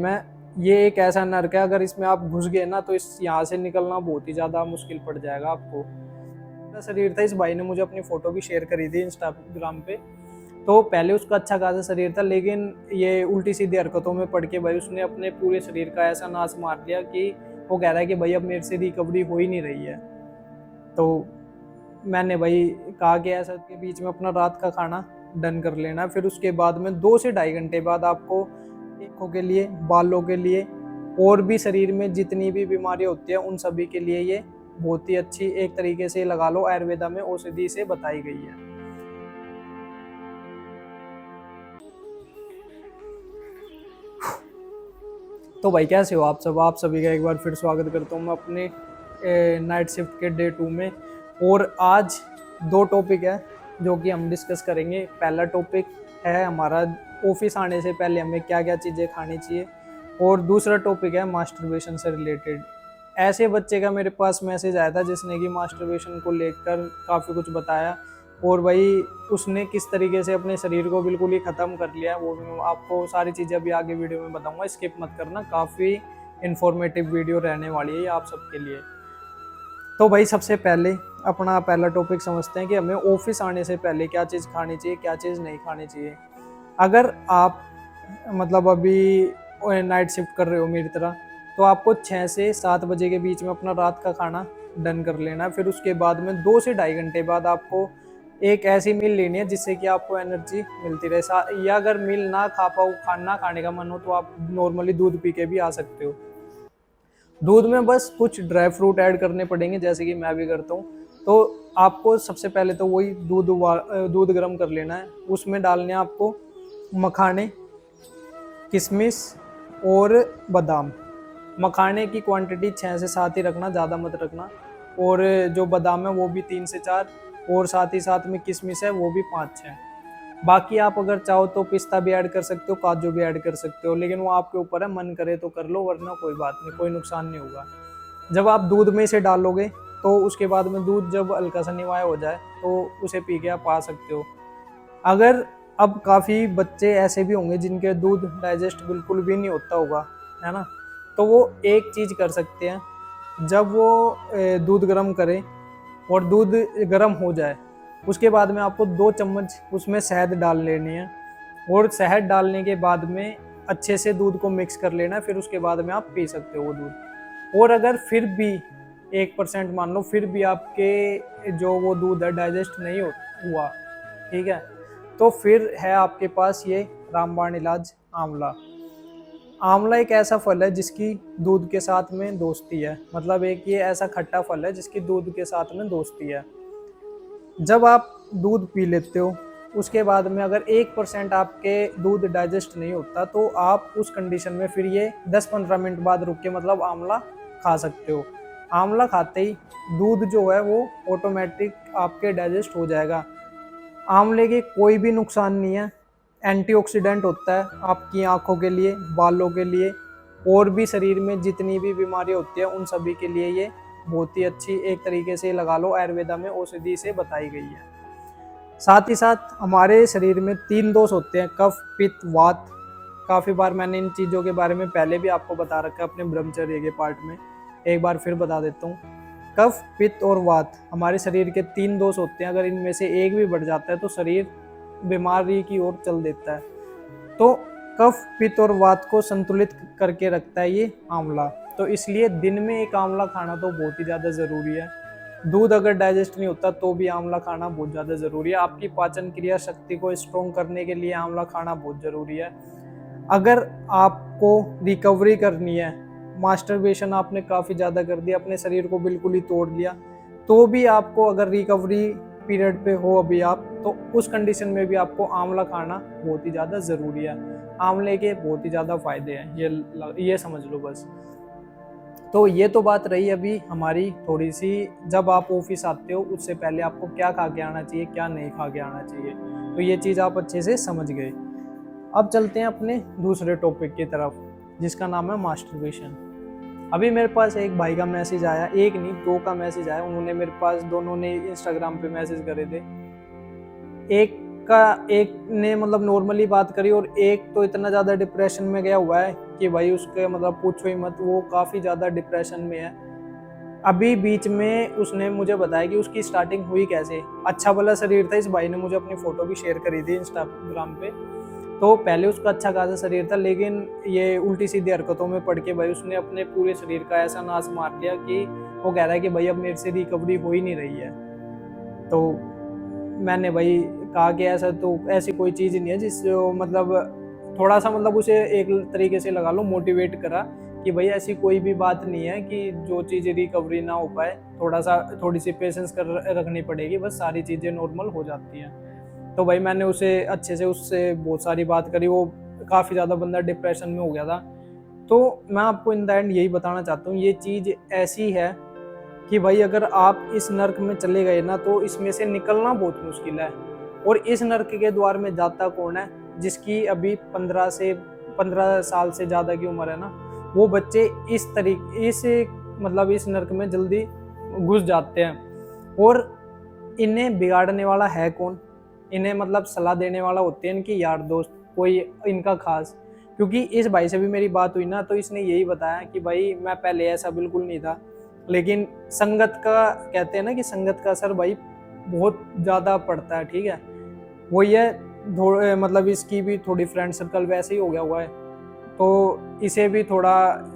मैं ये एक ऐसा नर्क है, अगर इसमें आप घुस गए ना तो इस यहाँ से निकलना बहुत ही ज़्यादा मुश्किल पड़ जाएगा आपको। मेरा शरीर था, इस भाई ने मुझे अपनी फ़ोटो भी शेयर करी थी इंस्टाग्राम पे। तो पहले उसका अच्छा खासा शरीर था, लेकिन ये उल्टी सीधी हरकतों में पड़ के भाई उसने अपने पूरे शरीर का ऐसा नाश मार दिया कि वो कह रहा है कि भाई अब मेरे से रिकवरी हो ही नहीं रही है। तो मैंने भाई कहा कि ऐसा के बीच में अपना रात का खाना डन कर लेना, फिर उसके बाद में 2 से ढाई घंटे बाद आपको आँखों के लिए, बालों के लिए और भी शरीर में जितनी भी बीमारियां होती है उन सभी के लिए ये बहुत ही अच्छी, एक तरीके से लगा लो आयुर्वेदा में औषधि से बताई गई है। तो भाई कैसे हो आप सब? आप सभी का एक बार फिर स्वागत करता हूँ मैं अपने नाइट शिफ्ट के डे 2 में। और आज 2 टॉपिक है जो कि हम डिस्कस करेंगे। पहला टॉपिक है हमारा ऑफिस आने से पहले हमें क्या क्या चीज़ें खानी चाहिए, और दूसरा टॉपिक है मास्टरबेशन से रिलेटेड। ऐसे बच्चे का मेरे पास मैसेज आया था जिसने कि मास्टरबेशन को लेकर काफ़ी कुछ बताया, और भाई उसने किस तरीके से अपने शरीर को बिल्कुल ही ख़त्म कर लिया है वो भी मैं आपको सारी चीज़ें अभी आगे वीडियो में बताऊंगा। स्किप मत करना, काफ़ी इन्फॉर्मेटिव वीडियो रहने वाली है ये आप सबके लिए। तो भाई सबसे पहले अपना पहला टॉपिक समझते हैं कि हमें ऑफिस आने से पहले क्या चीज़ खानी चाहिए, क्या चीज़ नहीं खानी चाहिए। अगर आप मतलब अभी नाइट शिफ्ट कर रहे हो मेरी तरह, तो आपको 6 से 7 बजे के बीच में अपना रात का खाना डन कर लेना है। फिर उसके बाद में 2 से ढाई घंटे बाद आपको एक ऐसी मील लेनी है जिससे कि आपको एनर्जी मिलती रहे। या अगर मील ना खा पाओ, खाना खाने का मन हो, तो आप नॉर्मली दूध पी के भी आ सकते हो। दूध में बस कुछ ड्राई फ्रूट ऐड करने पड़ेंगे जैसे कि मैं भी करता हूँ। तो आपको सबसे पहले तो वही दूध गर्म कर लेना है, उसमें डालने हैं आपको मखाने, किशमिश और बादाम। मखाने की क्वांटिटी 6 से 7 ही रखना, ज़्यादा मत रखना। और जो बादाम है वो भी 3 से 4, और साथ ही साथ में किशमिश है वो भी 5-6। बाकी आप अगर चाहो तो पिस्ता भी ऐड कर सकते हो, काजू भी ऐड कर सकते हो, लेकिन वो आपके ऊपर है, मन करे तो कर लो वरना कोई बात नहीं, कोई नुकसान नहीं होगा। जब आप दूध में इसे डालोगे तो उसके बाद में दूध जब हल्का सा निवाया हो जाए तो उसे पी के आप आ सकते हो। अगर अब काफ़ी बच्चे ऐसे भी होंगे जिनके दूध डाइजेस्ट बिल्कुल भी नहीं होता होगा, है ना, तो वो एक चीज़ कर सकते हैं। जब वो दूध गर्म करें और दूध गर्म हो जाए, उसके बाद में आपको 2 चम्मच उसमें शहद डाल लेनी है, और शहद डालने के बाद में अच्छे से दूध को मिक्स कर लेना है। फिर उसके बाद में आप पी सकते हो वो दूध। और अगर फिर भी 1% मान लो फिर भी आपके जो वो दूध है डाइजेस्ट नहीं हुआ, ठीक है, तो फिर है आपके पास ये रामबाण इलाज आंवला। आंवला एक ऐसा फल है जिसकी दूध के साथ में दोस्ती है, मतलब एक ये ऐसा खट्टा फल है जिसकी दूध के साथ में दोस्ती है। जब आप दूध पी लेते हो उसके बाद में अगर 1% आपके दूध डाइजेस्ट नहीं होता तो आप उस कंडीशन में फिर ये 10-15 मिनट बाद रुक के मतलब आंवला खा सकते हो। आंवला खाते ही दूध जो है वो ऑटोमेटिक आपके डाइजेस्ट हो जाएगा। आंवले के कोई भी नुकसान नहीं है, एंटीऑक्सीडेंट होता है आपकी आंखों के लिए, बालों के लिए, और भी शरीर में जितनी भी बीमारियां होती है उन सभी के लिए ये बहुत ही अच्छी, एक तरीके से लगा लो आयुर्वेदा में औषधि से बताई गई है। साथ ही साथ हमारे शरीर में 3 दोष होते हैं, कफ, पित्त, वात। काफ़ी बार मैंने इन चीज़ों के बारे में पहले भी आपको बता रखा है अपने ब्रह्मचर्य के पार्ट में, एक बार फिर बता देता हूँ। कफ, पित्त और वात हमारे शरीर के 3 दोष होते हैं, अगर इनमें से एक भी बढ़ जाता है तो शरीर बीमारी की ओर चल देता है। तो कफ, पित्त और वात को संतुलित करके रखता है ये आंवला, तो इसलिए दिन में एक आंवला खाना तो बहुत ही ज़्यादा ज़रूरी है। दूध अगर डाइजेस्ट नहीं होता तो भी आंवला खाना बहुत ज़्यादा ज़रूरी है। आपकी पाचन क्रिया शक्ति को स्ट्रॉन्ग करने के लिए आंवला खाना बहुत ज़रूरी है। अगर आपको रिकवरी करनी है, मास्टरबेशन आपने काफ़ी ज़्यादा कर दिया, अपने शरीर को बिल्कुल ही तोड़ लिया, तो भी आपको अगर रिकवरी पीरियड पे हो अभी आप, तो उस कंडीशन में भी आपको आंवला खाना बहुत ही ज़्यादा ज़रूरी है। आंवले के बहुत ही ज़्यादा फायदे हैं, ये समझ लो बस। तो ये तो बात रही अभी हमारी थोड़ी सी, जब आप ऑफिस आते हो उससे पहले आपको क्या खा के आना चाहिए, क्या नहीं खा के आना चाहिए, तो ये चीज़ आप अच्छे से समझ गए। अब चलते हैं अपने दूसरे टॉपिक की तरफ जिसका नाम है मास्टरबेशन। अभी मेरे पास एक भाई का मैसेज आया, एक नहीं 2 का मैसेज आया, उन्होंने मेरे पास, दोनों ने इंस्टाग्राम पे मैसेज करे थे। एक ने मतलब नॉर्मली बात करी, और एक तो इतना ज़्यादा डिप्रेशन में गया हुआ है कि भाई उसके मतलब पूछो ही मत, वो काफ़ी ज़्यादा डिप्रेशन में है। अभी बीच में उसने मुझे बताया कि उसकी स्टार्टिंग हुई कैसे। अच्छा भला शरीर था, इस भाई ने मुझे अपनी फ़ोटो भी शेयर करी थी इंस्टाग्राम पे। तो पहले उसका अच्छा खासा शरीर था, लेकिन ये उल्टी सीधी हरकतों में पड़ के भाई उसने अपने पूरे शरीर का ऐसा नाश मार लिया कि वो कह रहा है कि भाई अब मेरे से रिकवरी हो ही नहीं रही है। तो मैंने भाई कहा कि ऐसा तो ऐसी कोई चीज़ नहीं है जिससे मतलब थोड़ा सा मतलब उसे एक तरीके से लगा लो मोटिवेट करा कि भाई ऐसी कोई भी बात नहीं है कि जो चीज़ रिकवरी ना हो पाए, थोड़ी सी पेशेंस कर रखनी पड़ेगी, बस सारी चीज़ें नॉर्मल हो जाती हैं। तो भाई मैंने उसे अच्छे से उससे बहुत सारी बात करी। वो काफ़ी ज़्यादा बंदा डिप्रेशन में हो गया था। तो मैं आपको इन द एंड यही बताना चाहता हूँ, ये चीज़ ऐसी है कि भाई अगर आप इस नर्क में चले गए ना तो इसमें से निकलना बहुत मुश्किल है। और इस नर्क के द्वार में जाता कौन है? जिसकी अभी 15 साल से ज़्यादा की उम्र है ना, वो बच्चे इस नर्क में जल्दी घुस जाते हैं। और इन्हें बिगाड़ने वाला है कौन? इन्हें मतलब सलाह देने वाला होते हैं इनकी यार दोस्त, कोई इनका खास। क्योंकि इस भाई से भी मेरी बात हुई ना, तो इसने यही बताया कि भाई मैं पहले ऐसा बिल्कुल नहीं था, लेकिन संगत का कहते हैं ना कि संगत का असर भाई बहुत ज़्यादा पड़ता है। ठीक है, वो ये मतलब इसकी भी थोड़ी फ्रेंड सर्कल वैसे ही हो गया हुआ है। तो इसे भी थोड़ा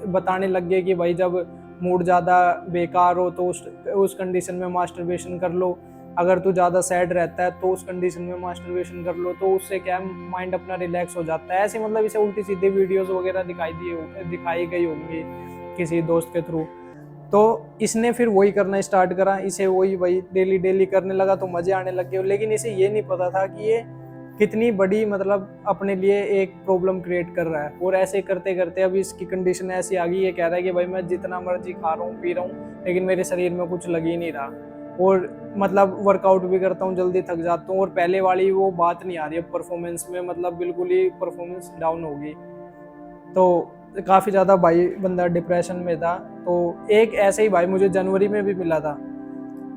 बताने लग गए कि भाई जब मूड ज़्यादा बेकार हो तो उस कंडीशन में मास्टरबेशन कर लो। अगर तू ज़्यादा सैड रहता है तो उस कंडीशन में मास्टरबेशन कर लो, तो उससे क्या माइंड अपना रिलैक्स हो जाता है। ऐसे मतलब इसे उल्टी सीधी वीडियोस वगैरह दिखाई गई होंगी किसी दोस्त के थ्रू। तो इसने फिर वही करना स्टार्ट करा, इसे वही वही डेली डेली करने लगा तो मजे आने लग गए। लेकिन इसे ये नहीं पता था कि ये कितनी बड़ी मतलब अपने लिए एक प्रॉब्लम क्रिएट कर रहा है। और ऐसे करते करते अभी इसकी कंडीशन ऐसी आ गई, ये कह रहा है कि भाई मैं जितना मर्जी खा रहा हूँ पी रहा हूँ, लेकिन मेरे शरीर में कुछ लग ही नहीं रहा। और मतलब वर्कआउट भी करता हूँ जल्दी थक जाता हूँ, और पहले वाली वो बात नहीं आ रही है परफॉर्मेंस में, मतलब बिल्कुल ही परफॉर्मेंस डाउन होगी। तो काफ़ी ज़्यादा भाई बंदा डिप्रेशन में था। तो एक ऐसे ही भाई मुझे जनवरी में भी मिला था,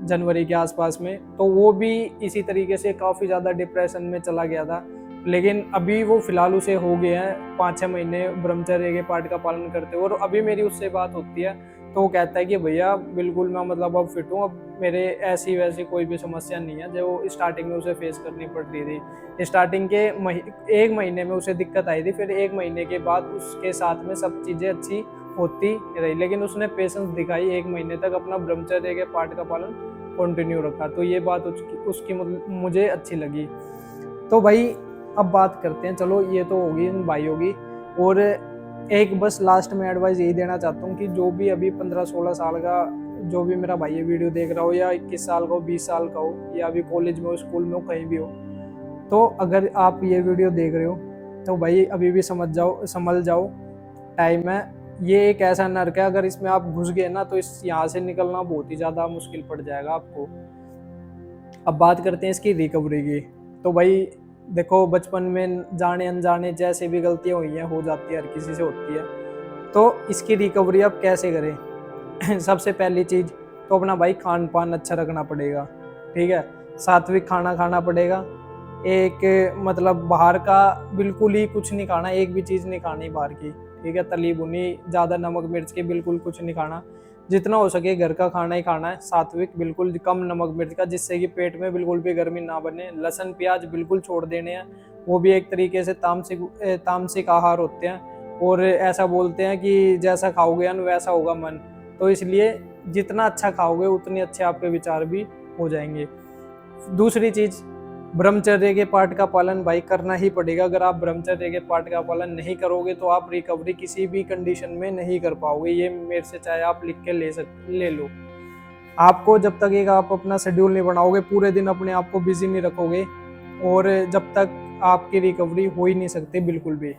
जनवरी के आसपास में, तो वो भी इसी तरीके से काफ़ी ज़्यादा डिप्रेशन में चला गया था। लेकिन अभी वो फिलहाल उसे हो गए हैं 5-6 महीने ब्रह्मचर्य के पाठ का पालन करते हुए। और अभी मेरी उससे बात होती है तो वो कहता है कि भैया बिल्कुल मैं मतलब अब फिट हूँ, अब मेरे ऐसी वैसी कोई भी समस्या नहीं है जो स्टार्टिंग में उसे फेस करनी पड़ रही थी। स्टार्टिंग के 1 महीने में उसे दिक्कत आई थी, फिर 1 महीने के बाद उसके साथ में सब चीज़ें अच्छी होती रही। लेकिन उसने पेशेंस दिखाई, 1 महीने तक अपना ब्रह्मचर्य के पाठ का पालन कंटिन्यू रखा। तो ये बात उसकी मुझे अच्छी लगी। तो भाई अब बात करते हैं, चलो ये तो होगी इन भाइयों की। और एक बस लास्ट में एडवाइस यही देना चाहता हूँ कि जो भी अभी 15-16 साल का जो भी मेरा भाई ये वीडियो देख रहा हो, या 21 साल का हो, 20 साल का हो, या अभी कॉलेज में हो, स्कूल में हो, कहीं भी हो, तो अगर आप ये वीडियो देख रहे हो तो भाई अभी भी संभल जाओ, टाइम है। ये एक ऐसा नर्क है, अगर इसमें आप घुस गए ना तो इस यहाँ से निकलना बहुत ही ज़्यादा मुश्किल पड़ जाएगा आपको। अब बात करते हैं इसकी रिकवरी की। तो भाई देखो, बचपन में जाने अनजाने जैसे भी गलतियाँ हुई हैं, हो जाती है, हर किसी से होती है। तो इसकी रिकवरी आप कैसे करें? सबसे पहली चीज़ तो अपना भाई खान पान अच्छा रखना पड़ेगा। ठीक है, सात्विक खाना खाना पड़ेगा। एक मतलब बाहर का बिल्कुल ही कुछ नहीं खाना, एक भी चीज़ नहीं खानी बाहर की। ठीक है, तली भुनी ज़्यादा नमक मिर्च के बिल्कुल कुछ नहीं खाना। जितना हो सके घर का खाना ही खाना है, सात्विक, बिल्कुल कम नमक मिर्च का, जिससे कि पेट में बिल्कुल भी गर्मी ना बने। लहसुन प्याज बिल्कुल छोड़ देने हैं, वो भी एक तरीके से तामसिक आहार होते हैं। और ऐसा बोलते हैं कि जैसा खाओगे अन्न वैसा होगा मन। तो इसलिए जितना अच्छा खाओगे उतने अच्छे आपके विचार भी हो जाएंगे। दूसरी चीज़, ब्रह्मचर्य के पाठ का पालन भाई करना ही पड़ेगा। अगर आप ब्रह्मचर्य के पाठ का पालन नहीं करोगे तो आप रिकवरी किसी भी कंडीशन में नहीं कर पाओगे। ये मेरे से चाहे आप लिख के ले लो। आपको जब तक एक आप अपना शेड्यूल नहीं बनाओगे, पूरे दिन अपने आप को बिजी नहीं रखोगे, और जब तक आपकी रिकवरी हो ही नहीं सकती बिल्कुल भी।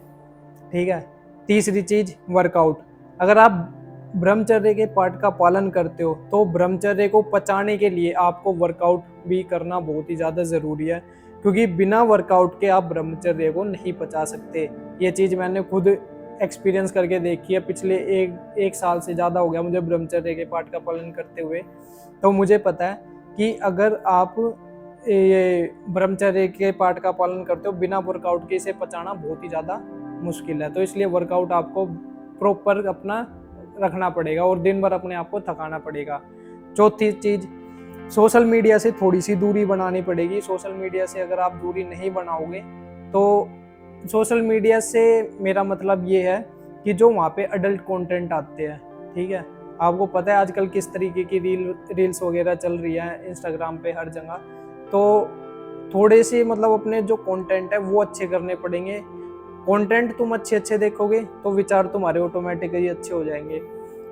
ठीक है, तीसरी चीज वर्कआउट। अगर आप ब्रह्मचर्य के पाठ का पालन करते हो तो ब्रह्मचर्य को पचाने के लिए आपको वर्कआउट भी करना बहुत ही ज़्यादा ज़रूरी है, क्योंकि बिना वर्कआउट के आप ब्रह्मचर्य को नहीं पचा सकते। ये चीज़ मैंने खुद एक्सपीरियंस करके देखी है। पिछले एक साल से ज़्यादा हो गया मुझे ब्रह्मचर्य के पाठ का पालन करते हुए। तो मुझे पता है कि अगर आप ये ब्रह्मचर्य के पाठ का पालन करते हो बिना वर्कआउट के, इसे पचाना बहुत ही ज़्यादा मुश्किल है। तो इसलिए वर्कआउट आपको प्रॉपर अपना रखना पड़ेगा और दिन भर अपने आप को थकाना पड़ेगा। चौथी चीज, सोशल मीडिया से थोड़ी सी दूरी बनानी पड़ेगी। सोशल मीडिया से अगर आप दूरी नहीं बनाओगे तो सोशल मीडिया से मेरा मतलब ये है कि जो वहाँ पे अडल्ट कंटेंट आते हैं, ठीक है, आपको पता है आजकल किस तरीके की रील्स वगैरह चल रही है इंस्टाग्राम पे हर जगह। तो थोड़े से मतलब अपने जो कंटेंट है वो अच्छे करने पड़ेंगे। कंटेंट तुम अच्छे देखोगे तो विचार तुम्हारे ऑटोमेटिकली अच्छे हो जाएंगे।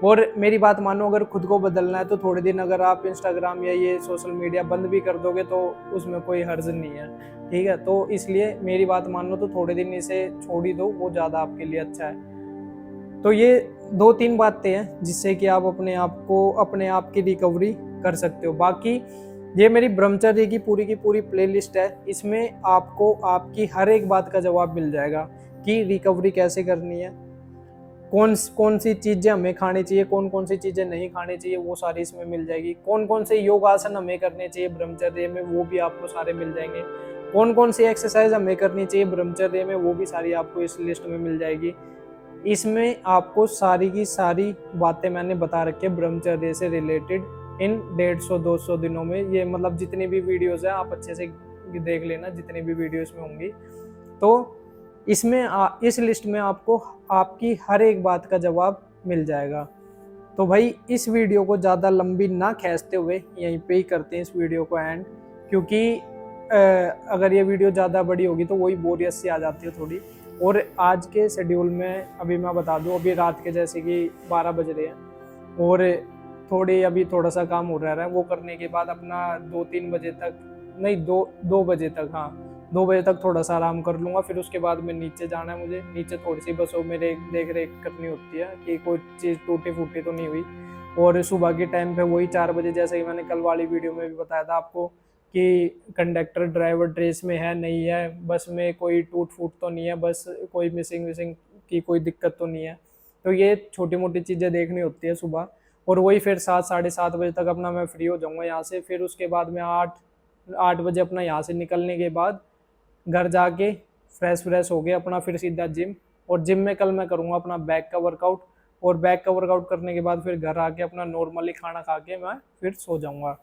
और मेरी बात मानो, अगर खुद को बदलना है तो थोड़े दिन अगर आप इंस्टाग्राम या ये सोशल मीडिया बंद भी कर दोगे तो उसमें कोई हर्ज नहीं है, ठीक है। तो इसलिए मेरी बात मानो तो थोड़े दिन इसे छोड़ ही दो, वो ज़्यादा आपके लिए अच्छा है। तो ये 2-3 बातें हैं जिससे कि आप अपने आप की रिकवरी कर सकते हो। बाकी ये मेरी ब्रह्मचर्य की पूरी प्लेलिस्ट है, इसमें आपको आपकी हर एक बात का जवाब मिल जाएगा कि रिकवरी कैसे करनी है, कौन सी चीजें हमें खानी चाहिए, कौन सी चीजें नहीं खानी चाहिए, वो सारी इसमें मिल जाएगी। कौन से योगासन हमें करने चाहिए ब्रह्मचर्य में, वो भी आपको सारे मिल जाएंगे। कौन सी एक्सरसाइज हमें करनी चाहिए ब्रह्मचर्य में, वो भी सारी आपको इस लिस्ट में मिल जाएगी। इसमें आपको सारी की सारी बातें मैंने बता रखी है ब्रह्मचर्य से रिलेटेड इन 150-200 दिनों में। ये मतलब जितनी भी वीडियोस है आप अच्छे से देख लेना, जितनी भी वीडियो इसमें होंगी। तो इसमें इस लिस्ट में आपको आपकी हर एक बात का जवाब मिल जाएगा। तो भाई इस वीडियो को ज़्यादा लंबी ना खींचते हुए यहीं पे ही करते हैं इस वीडियो को एंड, क्योंकि अगर ये वीडियो ज़्यादा बड़ी होगी तो वही बोरियत सी आ जाती है थोड़ी। और आज के शेड्यूल में अभी मैं बता दूं, अभी रात के जैसे कि 12 बज रहे हैं और अभी थोड़ा सा काम हो रहा है, वो करने के बाद अपना 2-3 बजे तक नहीं 2 बजे तक, हाँ 2 बजे तक थोड़ा सा आराम कर लूँगा। फिर उसके बाद मैं नीचे जाना है, मुझे नीचे थोड़ी सी बस वो मेरे देख रेख करनी होती है कि कोई चीज़ टूटी फूटी तो नहीं हुई। और सुबह के टाइम पे वही 4 बजे, जैसे कि मैंने कल वाली वीडियो में भी बताया था आपको कि कंडक्टर ड्राइवर ड्रेस में है नहीं है, बस में कोई टूट फूट तो नहीं है, बस कोई मिसिंग विसिंग की कोई दिक्कत तो नहीं है। तो ये छोटी मोटी चीज़ें देखनी होती है सुबह। और वही फिर 7-7:30 बजे तक अपना मैं फ्री हो जाऊँगा यहाँ से। फिर उसके बाद में 8 बजे अपना यहाँ से निकलने के बाद घर जाके फ्रेश हो गए अपना फिर सीधा जिम। और जिम में कल मैं करूँगा अपना बैक का वर्कआउट, और बैक का वर्कआउट करने के बाद फिर घर आके अपना नॉर्मली खाना खा के मैं फिर सो जाऊँगा।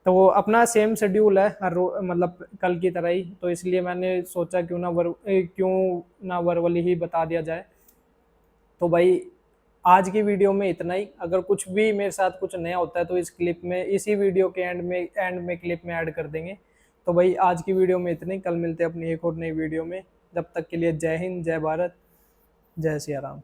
तो वो अपना सेम शेड्यूल है हर मतलब कल की तरह ही। तो इसलिए मैंने सोचा क्यों ना वर्बली ही बता दिया जाए। तो भाई आज की वीडियो में इतना ही। अगर कुछ भी मेरे साथ कुछ नया होता है तो इस क्लिप में, इसी वीडियो के एंड में क्लिप में ऐड कर देंगे। तो भाई आज की वीडियो में इतने, कल मिलते हैं अपनी एक और नई वीडियो में। जब तक के लिए जय हिंद, जय भारत, जय सिया राम।